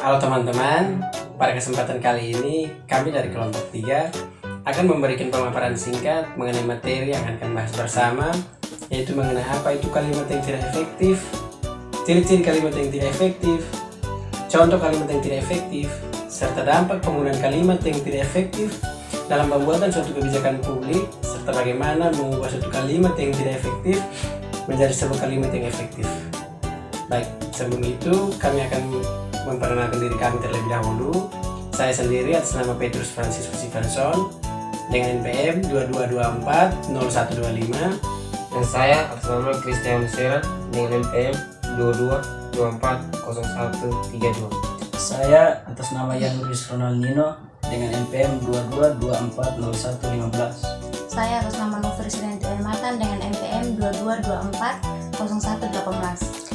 Halo teman-teman, pada kesempatan kali ini kami dari kelompok 3 akan memberikan pemaparan singkat mengenai materi yang akan kami bahas bersama, yaitu mengenai apa itu kalimat yang tidak efektif, ciri-ciri kalimat yang tidak efektif, contoh kalimat yang tidak efektif, serta dampak penggunaan kalimat yang tidak efektif dalam pembuatan suatu kebijakan publik, serta bagaimana mengubah suatu kalimat yang tidak efektif menjadi sebuah kalimat yang efektif. Baik, sebelum itu kami akan memperkenalkan diri kami terlebih dahulu. Saya sendiri atas nama Petrus Franciscus Iverson dengan NPM 22240125. Dan saya atas nama Christian Sera dengan NPM 22240132. Saya atas nama Yan Luis Ronaldinho dengan NPM 22240115. Saya atas nama Novi Rizky Matan dengan NPM 22240118.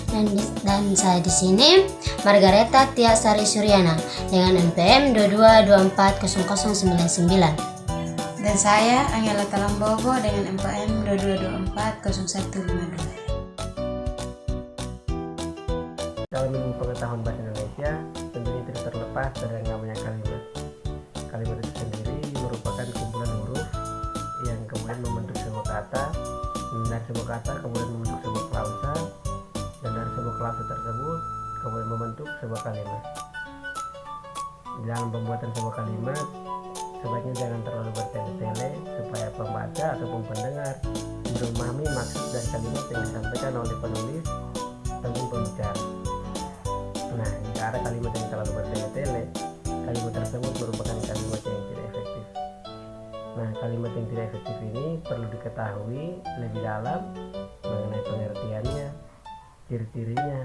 Dan saya di sini Margareta Tia Sari Suryana dengan NPM 22240099. Dan saya Angela Talambogo dengan NPM 22240152. Dalam ilmu pengetahuan bahasa Indonesia, tentunya tidak terlepas dari yang namanya kalimat. Kalimat itu sendiri merupakan kumpulan huruf yang kemudian membentuk sebuah kata, dan dari sebuah kata kemudian membentuk sebuah klausa, dan dari sebuah klausa tersebut kemudian membentuk sebuah kalimat. Dalam pembuatan sebuah kalimat, sebaiknya jangan terlalu bertele-tele supaya pembaca ataupun pendengar memahami maksud dari kalimat yang disampaikan oleh penulis ataupun pembicara. Nah, jika ada kalimat yang terlalu bertele-tele, kalimat tersebut merupakan kalimat yang tidak efektif. Nah, kalimat yang tidak efektif ini perlu diketahui lebih dalam mengenai pengertiannya, ciri-cirinya,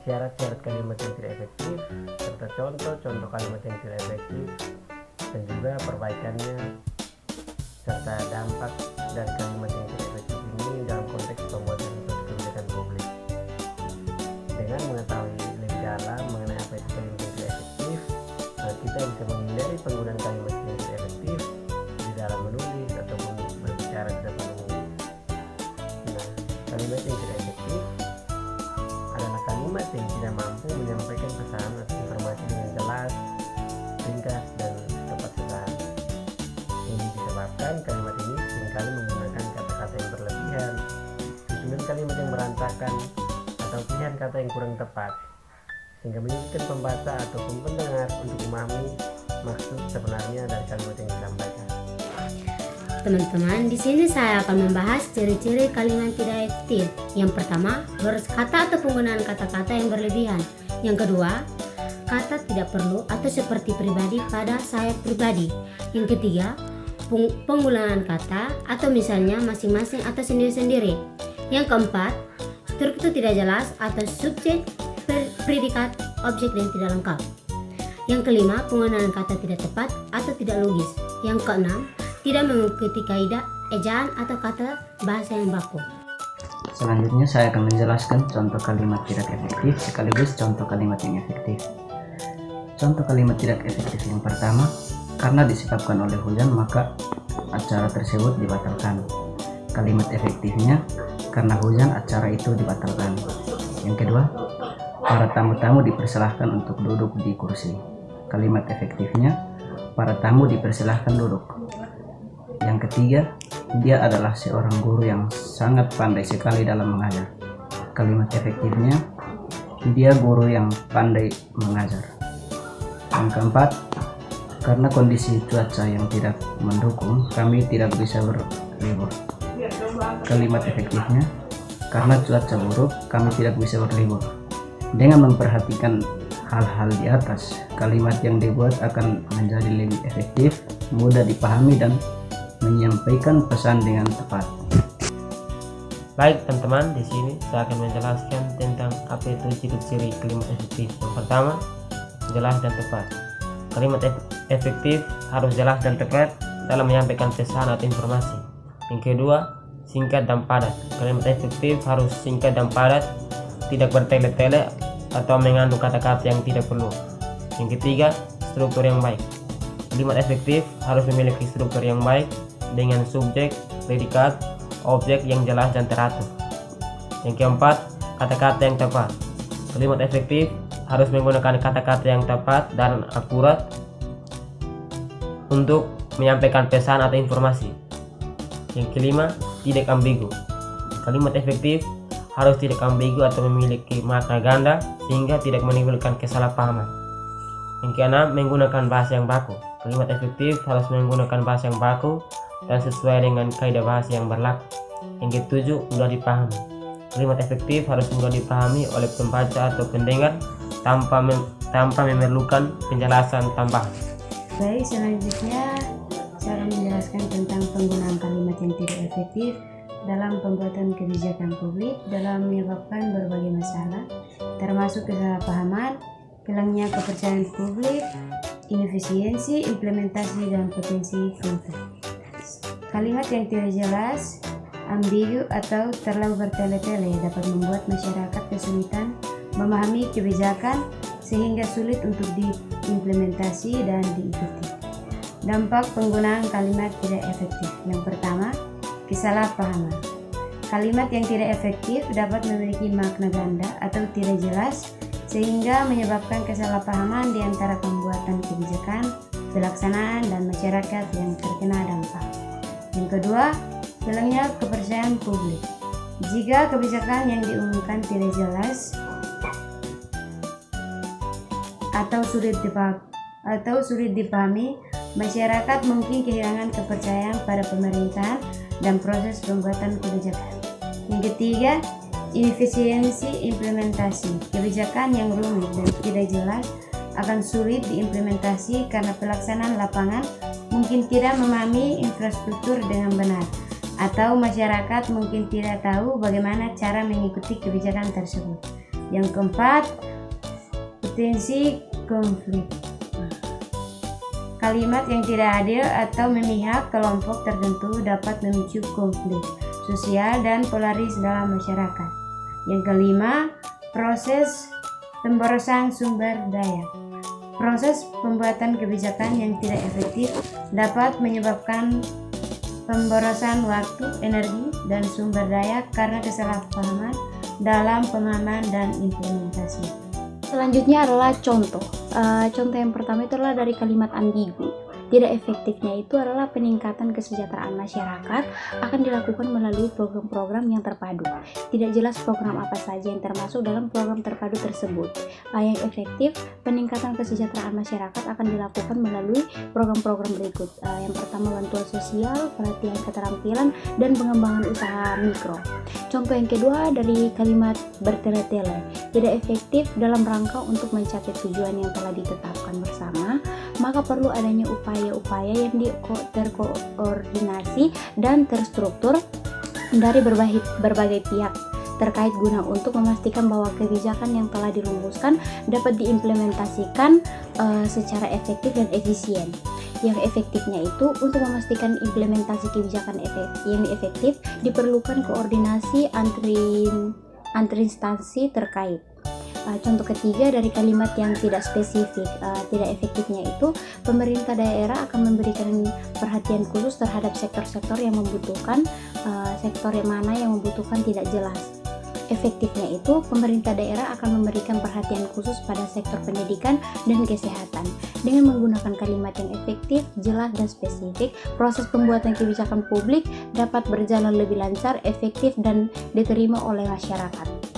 syarat-syarat kalimat yang tidak efektif, serta contoh-contoh kalimat yang tidak efektif, dan juga perbaikannya, serta dampak dari kalimat yang tidak efektif ini dalam konteks pembuatan suatu kebijakan publik. Dengan mengetahui lebih dalam mengenai apa itu kalimat yang tidak efektif, kita bisa menghindari penggunaan kalimat yang tidak efektif di dalam menulis ataupun berbicara di depan umum. Nah, kalimat yang tidak efektif adalah kalimat yang tidak mampu menyampaikan pesan atau informasi dengan jelas, ringkas, dan tepat sasaran. Ini disebabkan kalimat ini seringkali menggunakan kata-kata yang berlebihan, susunan kalimat yang berantakan, atau pilihan kata yang kurang tepat, sehingga menyulitkan pembaca ataupun pendengar untuk memahami maksud sebenarnya dari kalimat yang disampaikan. Teman-teman, di sini saya akan membahas ciri-ciri kalimat tidak efektif. Yang pertama, boros kata atau penggunaan kata-kata yang berlebihan. Yang kedua, kata tidak perlu atau seperti pribadi pada saya pribadi. Yang ketiga, penggunaan kata atau misalnya masing-masing atau sendiri-sendiri. Yang keempat, struktur tidak jelas atau subjek, predikat, objek dan tidak lengkap. Yang kelima, penggunaan kata tidak tepat atau tidak logis. Yang keenam, tidak mengikuti kaidah ejaan atau kata bahasa yang baku. Selanjutnya saya akan menjelaskan contoh kalimat tidak efektif sekaligus contoh kalimat yang efektif. Contoh kalimat tidak efektif yang pertama, karena disebabkan oleh hujan maka acara tersebut dibatalkan. Kalimat efektifnya, karena hujan acara itu dibatalkan. Yang kedua, para tamu-tamu dipersilahkan untuk duduk di kursi. Kalimat efektifnya, para tamu dipersilahkan duduk. Yang ketiga, dia adalah seorang guru yang sangat pandai sekali dalam mengajar. Kalimat efektifnya, dia guru yang pandai mengajar. Yang keempat, karena kondisi cuaca yang tidak mendukung, kami tidak bisa berlibur. Kalimat efektifnya, karena cuaca buruk, kami tidak bisa berlibur. Dengan memperhatikan hal-hal di atas, kalimat yang dibuat akan menjadi lebih efektif, mudah dipahami, dan menyampaikan pesan dengan tepat. Baik teman-teman, di sini saya akan menjelaskan tentang apa itu ciri-ciri kalimat efektif. Yang pertama, jelas dan tepat. Kalimat efektif harus jelas dan tepat dalam menyampaikan pesan atau informasi. Yang kedua, singkat dan padat. Kalimat efektif harus singkat dan padat, tidak bertele-tele atau mengandung kata-kata yang tidak perlu. Yang ketiga, struktur yang baik. Kalimat efektif harus memiliki struktur yang baik dengan subjek, predikat, objek yang jelas dan teratur. Yang keempat, kata-kata yang tepat. Kalimat efektif harus menggunakan kata-kata yang tepat dan akurat untuk menyampaikan pesan atau informasi. Yang kelima, tidak ambigu. Kalimat efektif harus tidak ambigu atau memiliki makna ganda sehingga tidak menimbulkan kesalahpahaman. Yang keenam, menggunakan bahasa yang baku. Kalimat efektif harus menggunakan bahasa yang baku dan sesuai dengan kaidah bahasa yang berlaku. Yang ketujuh, mudah dipahami. Kalimat efektif harus mudah dipahami oleh pembaca atau pendengar tanpa memerlukan penjelasan tambahan. Baik, selanjutnya saya akan menjelaskan tentang penggunaan kalimat yang tidak efektif dalam pembuatan kebijakan publik dalam menyebabkan berbagai masalah, termasuk kesalahpahaman, hilangnya kepercayaan publik, inefisiensi, implementasi, dan potensi konflik. Kalimat yang tidak jelas, ambigu, atau terlalu bertele-tele dapat membuat masyarakat kesulitan memahami kebijakan sehingga sulit untuk diimplementasi dan diikuti. Dampak penggunaan kalimat tidak efektif. Yang pertama, kesalahpahaman. Kalimat yang tidak efektif dapat memiliki makna ganda atau tidak jelas sehingga menyebabkan kesalahpahaman di antara pembuatan kebijakan, pelaksanaan, dan masyarakat yang terkena dampak. Yang kedua, hilangnya kepercayaan publik. Jika kebijakan yang diumumkan tidak jelas atau sulit dipahami, masyarakat mungkin kehilangan kepercayaan pada pemerintahan dan proses pembuatan kebijakan. Yang ketiga, inefisiensi implementasi. Kebijakan yang rumit dan tidak jelas akan sulit diimplementasi karena pelaksanaan lapangan mungkin tidak memahami infrastruktur dengan benar, atau masyarakat mungkin tidak tahu bagaimana cara mengikuti kebijakan tersebut. Yang keempat, potensi konflik. Kalimat yang tidak adil atau memihak kelompok tertentu dapat memicu konflik sosial dan polaris dalam masyarakat. Yang kelima, proses pemborosan sumber daya. Proses pembuatan kebijakan yang tidak efektif dapat menyebabkan pemborosan waktu, energi, dan sumber daya karena kesalahpahaman dalam pemahaman dan implementasi. Selanjutnya adalah contoh. Contoh yang pertama itu adalah dari kalimat ambigu. Tidak efektifnya itu adalah peningkatan kesejahteraan masyarakat akan dilakukan melalui program-program yang terpadu. Tidak jelas program apa saja yang termasuk dalam program terpadu tersebut. Yang efektif, peningkatan kesejahteraan masyarakat akan dilakukan melalui program-program berikut. Yang pertama, bantuan sosial, pelatihan keterampilan, dan pengembangan usaha mikro. Contoh yang kedua dari kalimat bertele-tele. Tidak efektif dalam rangka untuk mencapai tujuan yang telah ditetapkan bersama, maka perlu adanya upaya-upaya yang terkoordinasi dan terstruktur dari berbagai pihak terkait guna untuk memastikan bahwa kebijakan yang telah dirumuskan dapat diimplementasikan secara efektif dan efisien. Yang efektifnya itu untuk memastikan implementasi kebijakan yang efektif diperlukan koordinasi antar instansi terkait. Contoh ketiga dari kalimat yang tidak spesifik, tidak efektifnya itu pemerintah daerah akan memberikan perhatian khusus terhadap sektor-sektor yang membutuhkan, sektor yang mana yang membutuhkan tidak jelas. Efektifnya itu pemerintah daerah akan memberikan perhatian khusus pada sektor pendidikan dan kesehatan. Dengan menggunakan kalimat yang efektif, jelas, dan spesifik, proses pembuatan kebijakan publik dapat berjalan lebih lancar, efektif, dan diterima oleh masyarakat.